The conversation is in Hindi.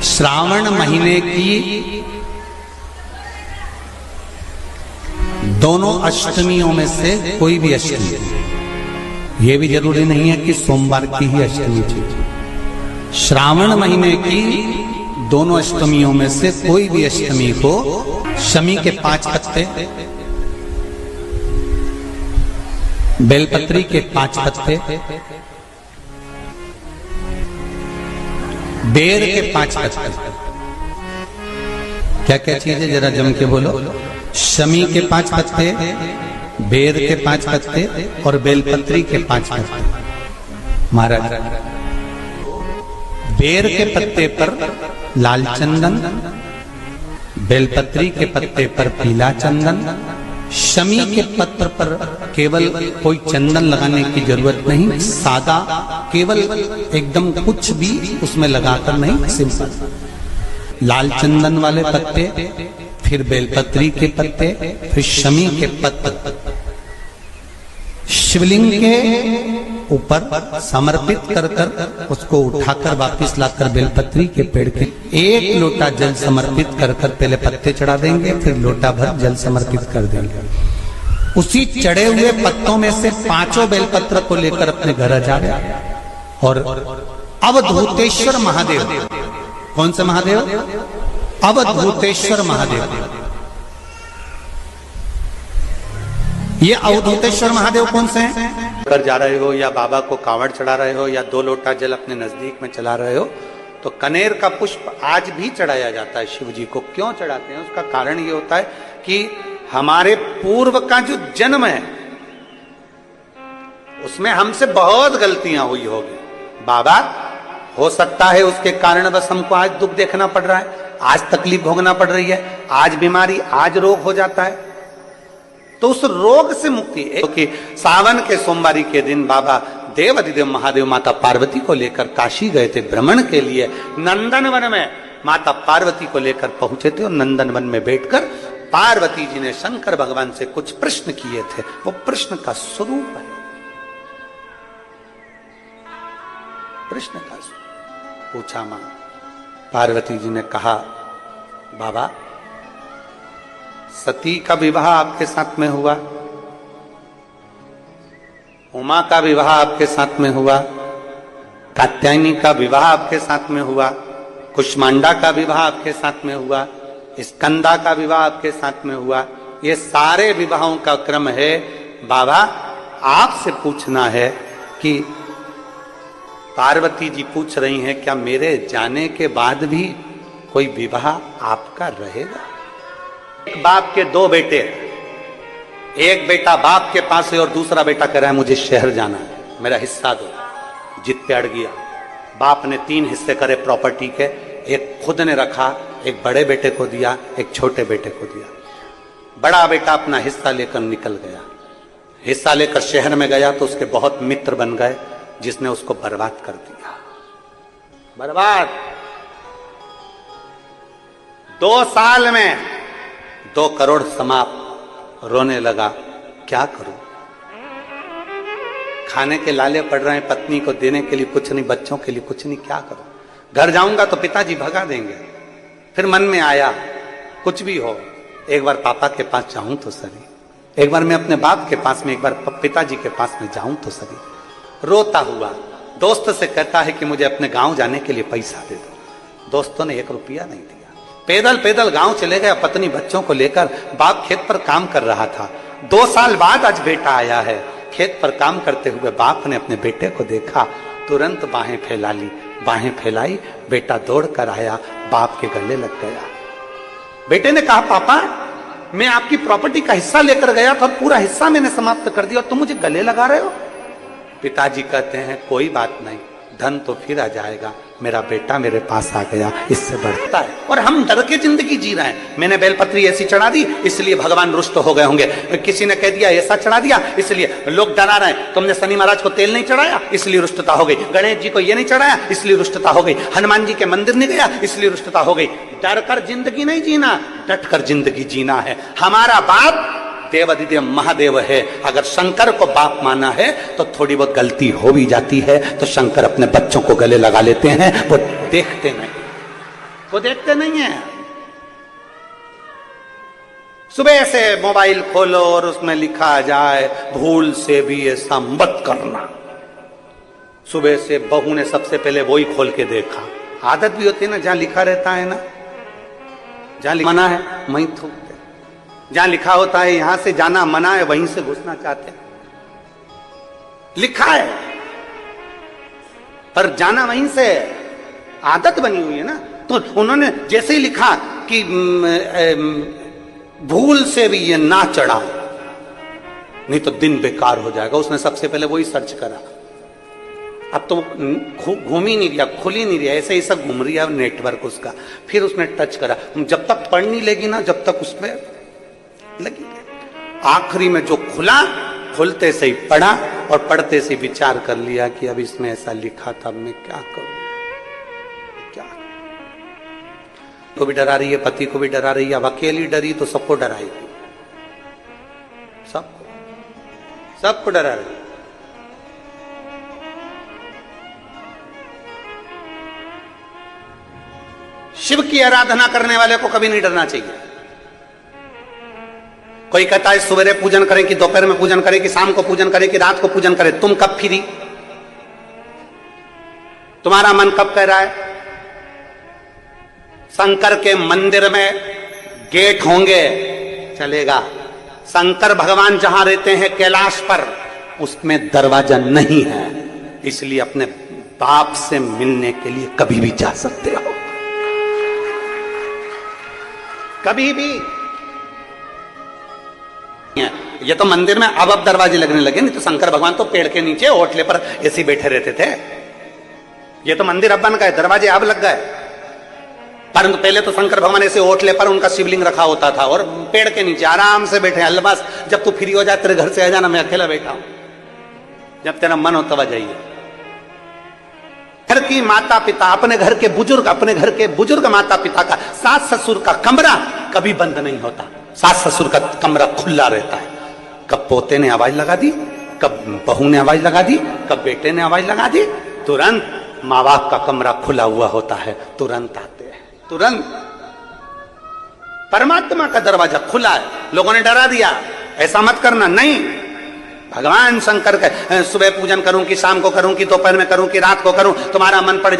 श्रावण महीने की दोनों अष्टमियों में से कोई भी अष्टमी, ये भी जरूरी नहीं है कि सोमवार की ही अष्टमी थी। श्रावण महीने की दोनों अष्टमियों में से कोई भी अष्टमी को शमी के 5 पत्ते, बेलपत्री के 5 पत्ते, बेर के 5 पत्ते, क्या क्या चीज है जरा जम के बोलो। शमी के 5 पत्ते, बेर के 5 पत्ते और बेलपत्री के 5 पत्ते। महाराज, बेर के पत्ते पर लाल चंदन, बेलपत्री के पत्ते पर पीला चंदन, शमी के पत्र पर केवल कोई चंदन लगाने की जरूरत नहीं, सादा केवल एकदम कुछ भी उसमें लगाकर नहीं, सिंपल लाल चंदन वाले पत्ते, फिर बेलपत्री के पत्ते, फिर शमी के पत्ते शिवलिंग के ऊपर समर्पित कर कर उसको उठाकर वापस लाकर बेलपत्री के पेड़ के 1 लोटा जल समर्पित कर कर पहले पत्ते चढ़ा देंगे, फिर लोटा भर जल समर्पित कर देंगे। उसी चढ़े हुए पत्तों में से 5 बेलपत्र को लेकर अपने घर जा रहे और अवधूतेश्वर महादेव, कौन से महादेव? अवधूतेश्वर महादेव। ये अवधूतेश्वर महादेव कौन से हैं? कर जा रहे हो या बाबा को कांवड़ चढ़ा रहे हो या 2 लोटा जल अपने नजदीक में चला रहे हो, तो कनेर का पुष्प आज भी चढ़ाया जाता है शिव जी को। क्यों चढ़ाते हैं? उसका कारण ये होता है कि हमारे पूर्व का जो जन्म है उसमें हमसे बहुत गलतियां हुई होगी। बाबा, हो सकता है उसके कारण बस हमको आज दुख देखना पड़ रहा है, आज तकलीफ भोगना पड़ रही है, आज बीमारी, आज रोग हो जाता है, तो उस रोग से मुक्ति। क्योंकि सावन के सोमवारी के दिन बाबा देवाधिदेव महादेव माता पार्वती को लेकर काशी गए थे भ्रमण के लिए। नंदनवन में माता पार्वती को लेकर पहुंचे थे और नंदनवन में बैठकर पार्वती जी ने शंकर भगवान से कुछ प्रश्न किए थे। वो प्रश्न का स्वरूप है, प्रश्न का स्वरूप पूछा। मां पार्वती जी ने कहा, बाबा सती का विवाह आपके साथ में हुआ, उमा का विवाह आपके साथ में हुआ, कात्यायनी का विवाह आपके साथ में हुआ, कुष्मांडा का विवाह आपके साथ में हुआ, स्कंदा का विवाह आपके साथ में हुआ। ये सारे विवाहों का क्रम है। बाबा, आपसे पूछना है कि पार्वती जी पूछ रही हैं, क्या मेरे जाने के बाद भी कोई विवाह आपका रहेगा? एक बाप के 2 बेटे, एक बेटा बाप के पास है और दूसरा बेटा कह रहा है मुझे शहर जाना है, मेरा हिस्सा दो। जिद पे अड़ गया। बाप ने 3 हिस्से करे प्रॉपर्टी के, एक खुद ने रखा, एक बड़े बेटे को दिया, एक छोटे बेटे को दिया। बड़ा बेटा अपना हिस्सा लेकर निकल गया। हिस्सा लेकर शहर में गया तो उसके बहुत मित्र बन गए, जिसने उसको बर्बाद कर दिया। बर्बाद। 2 साल में 2 करोड़ समाप्त। रोने लगा, क्या करूं? खाने के लाले पड़ रहे हैं, पत्नी को देने के लिए कुछ नहीं, बच्चों के लिए कुछ नहीं, क्या करूं? घर जाऊंगा तो पिताजी भगा देंगे। फिर मन में आया, कुछ भी हो, एक बार पापा के पास जाऊं तो सही, एक बार मैं अपने बाप के पास में, एक बार पिताजी के पास में जाऊं तो सही। रोता हुआ दोस्त से कहता है कि मुझे अपने गांव जाने के लिए पैसा दे दो। दोस्तों ने 1 रुपया नहीं दिया। पैदल पैदल गांव चले गया, पत्नी बच्चों को लेकर। बाप खेत पर काम कर रहा था। 2 साल बाद आज बेटा आया है। खेत पर काम करते हुए बाप ने अपने बेटे को देखा, तुरंत बाहें फैला ली। बाहें फैलाई, बेटा दौड़ कर आया, बाप के गले लग गया। बेटे ने कहा, पापा मैं आपकी प्रॉपर्टी का हिस्सा लेकर गया था, पूरा हिस्सा मैंने समाप्त कर दिया और तुम मुझे गले लगा रहे हो। पिताजी कहते हैं, कोई बात नहीं, धन तो फिर आ जाएगा, मेरा बेटा मेरे पास आ गया, इससे बढ़ता है। और हम डर के जिंदगी जी रहे हैं। मैंने बेलपत्री ऐसी चढ़ा दी इसलिए भगवान रुष्ट हो गए होंगे, किसी ने कह दिया ऐसा चढ़ा दिया इसलिए लोग डरा रहे हैं, तुमने शनि महाराज को तेल नहीं चढ़ाया इसलिए रुष्टता हो गई, गणेश जी को ये नहीं चढ़ाया इसलिए रुष्टता हो गई, हनुमान जी के मंदिर नहीं गया इसलिए रुष्टता हो गई। डर कर जिंदगी नहीं जीना, डट कर जिंदगी जीना है। हमारा बाप देवाधिदेव महादेव है। अगर शंकर को बाप माना है तो थोड़ी बहुत गलती हो भी जाती है तो शंकर अपने बच्चों को गले लगा लेते हैं, वो देखते नहीं। वो देखते नहीं है। सुबह से मोबाइल खोलो और उसमें लिखा जाए भूल से भी ऐसा मत करना। सुबह से बहू ने सबसे पहले वही खोल के देखा। आदत भी होती है ना, जहां लिखा रहता है ना, जहां मना है वहीं थूकते, जहां लिखा होता है यहां से जाना मना है वहीं से घुसना चाहते। लिखा है पर जाना वहीं से, आदत बनी हुई है ना। तो उन्होंने जैसे ही लिखा कि भूल से भी ये ना चढ़ा, नहीं तो दिन बेकार हो जाएगा, उसने सबसे पहले वही सर्च करा। अब तो घूम ही नहीं रहा, खुल ही नहीं रहा, ऐसे ही सब घूम रहा नेटवर्क उसका। फिर उसने टच करा, जब तक पढ़ नहीं लेगी ना जब तक उसमें लगी। आखिरी में जो खुला, खुलते से ही पढ़ा और पढ़ते से विचार कर लिया कि अब इसमें ऐसा लिखा था, अब मैं क्या करूं, क्या को भी डरा रही है, पति को भी डरा रही है। अब अकेली डरी तो सबको डराएगी, सबको डरा रही है। शिव की आराधना करने वाले को कभी नहीं डरना चाहिए। कोई कहता है सवेरे पूजन करें कि दोपहर में पूजन करें कि शाम को पूजन करें कि रात को पूजन करें, तुम कब फ्री, तुम्हारा मन कब कह रहा है। शंकर के मंदिर में गेट होंगे चलेगा, शंकर भगवान जहां रहते हैं कैलाश पर, उसमें दरवाजा नहीं है, इसलिए अपने बाप से मिलने के लिए कभी भी जा सकते हो, कभी भी। ये तो मंदिर में अब दरवाजे लगने लगे, नहीं तो शंकर भगवान तो पेड़ के नीचे होटले पर ऐसे बैठे रहते थे। ये तो मंदिर अब बन गए, दरवाजे अब लग गए, परंतु पहले तो शंकर भगवान ऐसे होटले पर उनका शिवलिंग रखा होता था और पेड़ के नीचे आराम से बैठे। अल्लाह जब तू फ्री हो जाए तेरे घर से आ जाना, मैं अकेला बैठा हूं, जब तेरा मन हो तब आ जाइए। घर की माता पिता, अपने घर के बुजुर्ग माता पिता का, सास ससुर का कमरा कभी बंद नहीं होता, सास ससुर का कमरा खुला रहता है। कब पोते ने आवाज लगा दी, कब बहू ने आवाज लगा दी, कब बेटे ने आवाज लगा दी, तुरंत माँ बाप का कमरा खुला हुआ होता है, तुरंत आते हैं, तुरंत। परमात्मा का दरवाजा खुला है, लोगों ने डरा दिया ऐसा मत करना, नहीं। भगवान शंकर का सुबह पूजन करूं कि शाम को करूं कि दोपहर में करूं कि रात को करूं, तुम्हारा मन पड़